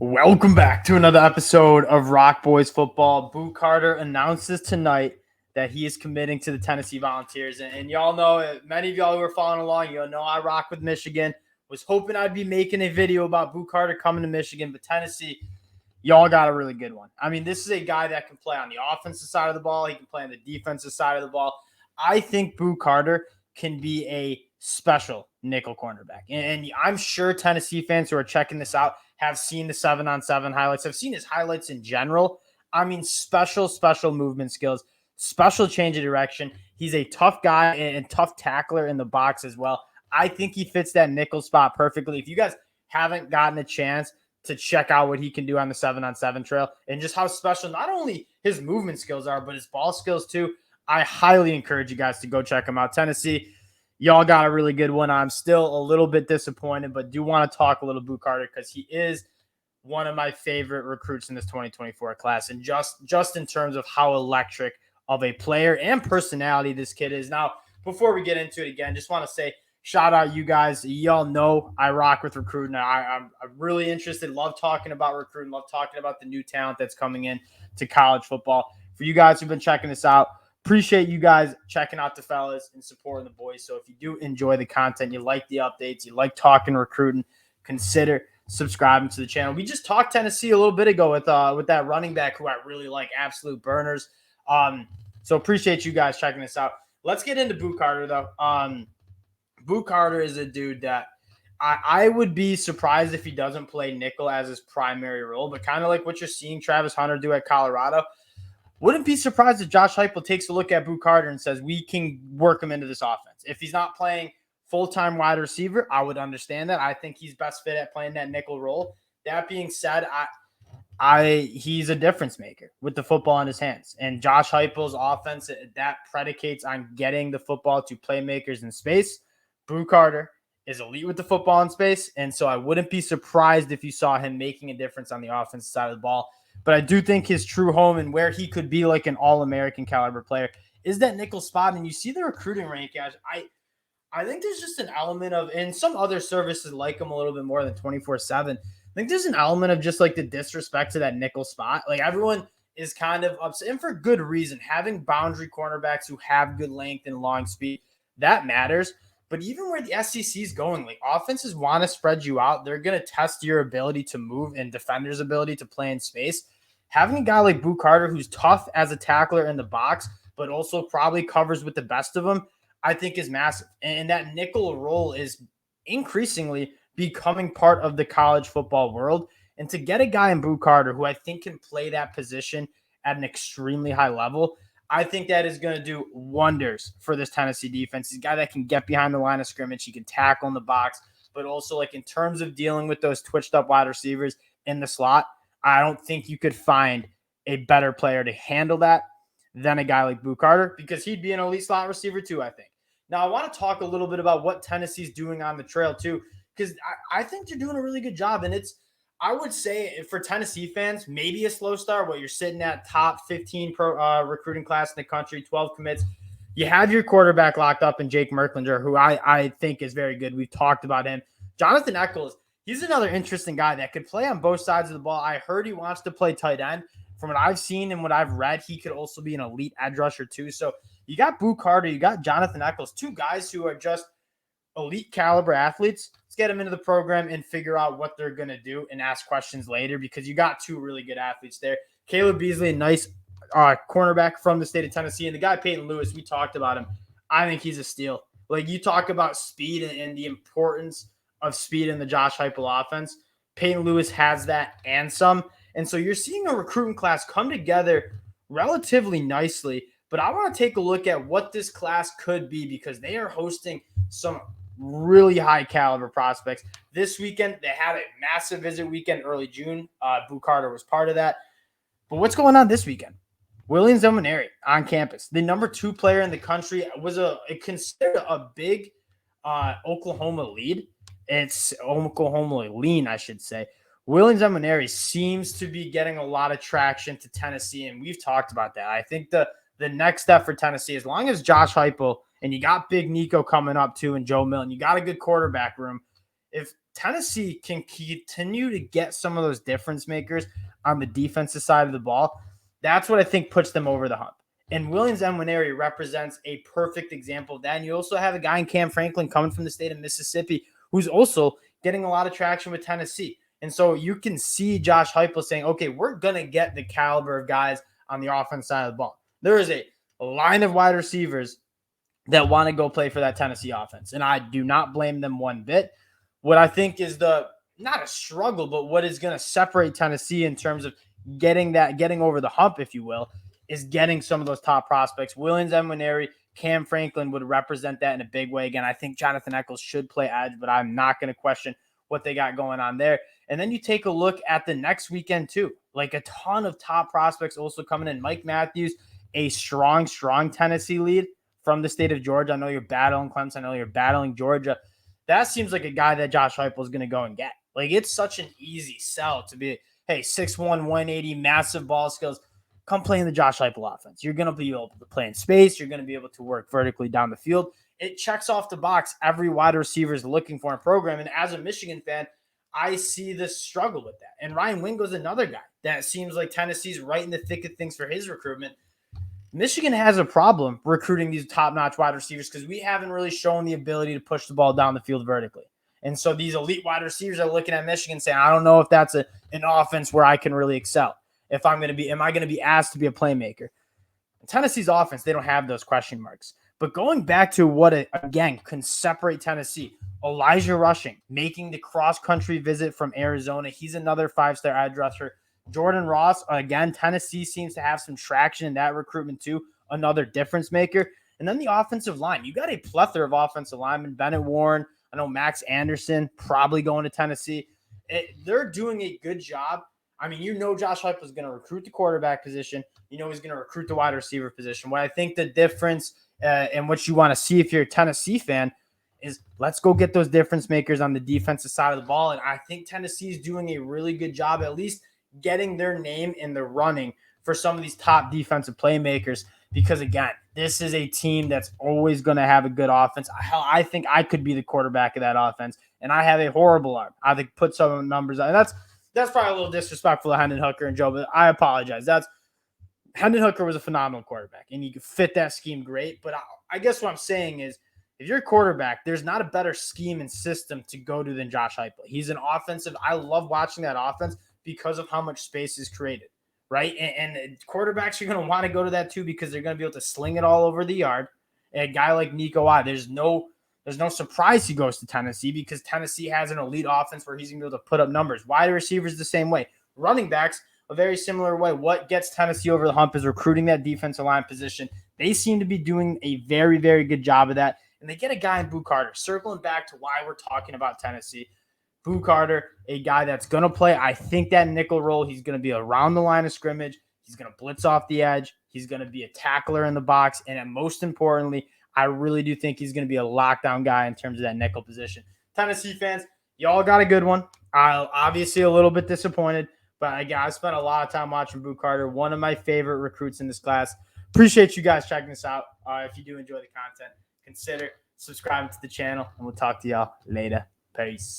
Welcome back to another episode of Rock Boys Football. Boo Carter announces tonight that he is committing to the Tennessee Volunteers. And y'all know, many of y'all who are following along, you'll know I rock with Michigan. Was hoping I'd be making a video about Boo Carter coming to Michigan, but Tennessee, y'all got a really good one. I mean, this is a guy that can play on the offensive side of the ball. He can play on the defensive side of the ball. I think Boo Carter can be a special nickel cornerback. And I'm sure Tennessee fans who are checking this out have seen the 7-on-7 highlights. I've seen his highlights in general. I mean, special movement skills, special change of direction. He's a tough guy and tough tackler in the box as well. I think he fits that nickel spot perfectly. If you guys haven't gotten a chance to check out what he can do on the 7-on-7 trail and just how special not only his movement skills are, but his ball skills too, I highly encourage you guys to go check him out. Tennessee, y'all got a really good one. I'm still a little bit disappointed, but do want to talk a little Boo Carter because he is one of my favorite recruits in this 2024 class. And just in terms of how electric of a player and personality this kid is. Now, before we get into it again, just want to say shout out you guys. Y'all know I rock with recruiting. I'm really interested. Love talking about recruiting. Love talking about the new talent that's coming in to college football. For you guys who've been checking this out, appreciate you guys checking out the fellas and supporting the boys. So if you do enjoy the content, you like the updates, you like talking recruiting, consider subscribing to the channel. We just talked Tennessee a little bit ago with that running back who I really like, absolute burners. So appreciate you guys checking this out. Let's get into Boo Carter though. Boo Carter is a dude that I would be surprised if he doesn't play nickel as his primary role, but kind of like what you're seeing Travis Hunter do at Colorado. Wouldn't be surprised if Josh Heupel takes a look at Boo Carter and says, we can work him into this offense. If he's not playing full-time wide receiver, I would understand that. I think he's best fit at playing that nickel role. That being said, he's a difference maker with the football in his hands. And Josh Heupel's offense, that predicates on getting the football to playmakers in space. Boo Carter is elite with the football in space. And so I wouldn't be surprised if you saw him making a difference on the offensive side of the ball. But I do think his true home and where he could be like an all-American caliber player is that nickel spot. And you see the recruiting rankings. I think there's just an element of, and some other services like him a little bit more than 24/7. I think there's an element of just like the disrespect to that nickel spot. Like everyone is kind of upset, and for good reason. Having boundary cornerbacks who have good length and long speed, that matters. But even where the SEC is going, like offenses want to spread you out. They're going to test your ability to move and defenders' ability to play in space. Having a guy like Boo Carter, who's tough as a tackler in the box, but also probably covers with the best of them, I think is massive. And that nickel role is increasingly becoming part of the college football world. And to get a guy in Boo Carter, who I think can play that position at an extremely high level, I think that is going to do wonders for this Tennessee defense. He's a guy that can get behind the line of scrimmage. He can tackle in the box, but also like in terms of dealing with those twitched up wide receivers in the slot, I don't think you could find a better player to handle that than a guy like Boo Carter, because he'd be an elite slot receiver too, I think. Now, I want to talk a little bit about what Tennessee's doing on the trail too, because I think they're doing a really good job. And I would say for Tennessee fans, maybe a slow start. You're sitting at top 15 recruiting class in the country, 12 commits. You have your quarterback locked up in Jake Merklinger, who I think is very good. We've talked about him. Jonathan Eccles, he's another interesting guy that could play on both sides of the ball. I heard he wants to play tight end. From what I've seen and what I've read, he could also be an elite edge rusher too. So you got Boo Carter, you got Jonathan Eccles, two guys who are just elite caliber athletes. Let's get them into the program and figure out what they're going to do and ask questions later, because you got two really good athletes there. Caleb Beasley, a nice cornerback from the state of Tennessee. And the guy, Peyton Lewis, we talked about him. I think he's a steal. Like you talk about speed and the importance of speed in the Josh Heupel offense. Peyton Lewis has that and some. And so you're seeing a recruiting class come together relatively nicely. But I want to take a look at what this class could be, because they are hosting some really high caliber prospects. This weekend, they had a massive visit weekend early June. Boo Carter was part of that. But what's going on this weekend? Williams Nwaneri on campus. The number 2 player in the country was considered a big Oklahoma lead. It's Oklahoma lean, I should say. Williams Nwaneri seems to be getting a lot of traction to Tennessee, and we've talked about that. I think the next step for Tennessee, as long as Josh Heupel, and you got Big Nico coming up too, and Joe Milton, you got a good quarterback room. If Tennessee can continue to get some of those difference makers on the defensive side of the ball, that's what I think puts them over the hump. And Williams Nwaneri represents a perfect example of that. And you also have a guy in Cam Franklin coming from the state of Mississippi who's also getting a lot of traction with Tennessee. And so you can see Josh Heupel saying, okay, we're going to get the caliber of guys on the offense side of the ball. There is a line of wide receivers that want to go play for that Tennessee offense. And I do not blame them one bit. What I think is not a struggle, but what is going to separate Tennessee in terms of getting over the hump, if you will, is getting some of those top prospects. Williams Nwaneri, Cam Franklin would represent that in a big way. Again, I think Jonathan Eccles should play edge, but I'm not going to question what they got going on there. And then you take a look at the next weekend too. Like a ton of top prospects also coming in. Mike Matthews, a strong Tennessee lead from the state of Georgia. I know you're battling Clemson. I know you're battling Georgia. That seems like a guy that Josh Heupel is going to go and get. Like, it's such an easy sell to be, hey, 6'1", 180, massive ball skills. Come play in the Josh Heupel offense. You're going to be able to play in space. You're going to be able to work vertically down the field. It checks off the box every wide receiver is looking for in a program. And as a Michigan fan, I see this struggle with that. And Ryan Wingo's another guy that seems like Tennessee's right in the thick of things for his recruitment. Michigan has a problem recruiting these top-notch wide receivers because we haven't really shown the ability to push the ball down the field vertically. And so these elite wide receivers are looking at Michigan saying, I don't know if that's an offense where I can really excel. Am I going to be asked to be a playmaker? In Tennessee's offense, they don't have those question marks. But going back to what, again, can separate Tennessee, Elijah Rushing making the cross-country visit from Arizona. He's another five-star edge rusher. Jordan Ross, again, Tennessee seems to have some traction in that recruitment too. Another difference maker. And then the offensive line. You got a plethora of offensive linemen. Bennett Warren, I know Max Anderson, probably going to Tennessee. They're doing a good job. I mean, Josh Heupel is going to recruit the quarterback position. He's going to recruit the wide receiver position. What I think the difference and what you want to see if you're a Tennessee fan is let's go get those difference makers on the defensive side of the ball. And I think Tennessee is doing a really good job, at least getting their name in the running for some of these top defensive playmakers. Because, again, this is a team that's always going to have a good offense. Hell, I think I could be the quarterback of that offense, and I have a horrible arm. I think put some numbers on. And that's probably a little disrespectful to Hendon Hooker and Joe, but I apologize. Hendon Hooker was a phenomenal quarterback, and he could fit that scheme great. But I guess what I'm saying is, if you're a quarterback, there's not a better scheme and system to go to than Josh Heupel. He's an offensive. I love watching that offense because of how much space is created, right? And quarterbacks are going to want to go to that too because they're going to be able to sling it all over the yard. And a guy like Nico I, there's no surprise he goes to Tennessee because Tennessee has an elite offense where he's going to be able to put up numbers. Wide receivers the same way. Running backs a very similar way. What gets Tennessee over the hump is recruiting that defensive line position. They seem to be doing a very, very good job of that. And they get a guy in Boo Carter. Circling back to why we're talking about Tennessee. Boo Carter, a guy that's going to play, I think, that nickel role. He's going to be around the line of scrimmage. He's going to blitz off the edge. He's going to be a tackler in the box. And most importantly, I really do think he's going to be a lockdown guy in terms of that nickel position. Tennessee fans, y'all got a good one. Obviously a little bit disappointed, but I spent a lot of time watching Boo Carter, one of my favorite recruits in this class. Appreciate you guys checking this out. If you do enjoy the content, consider subscribing to the channel, and we'll talk to y'all later. Peace.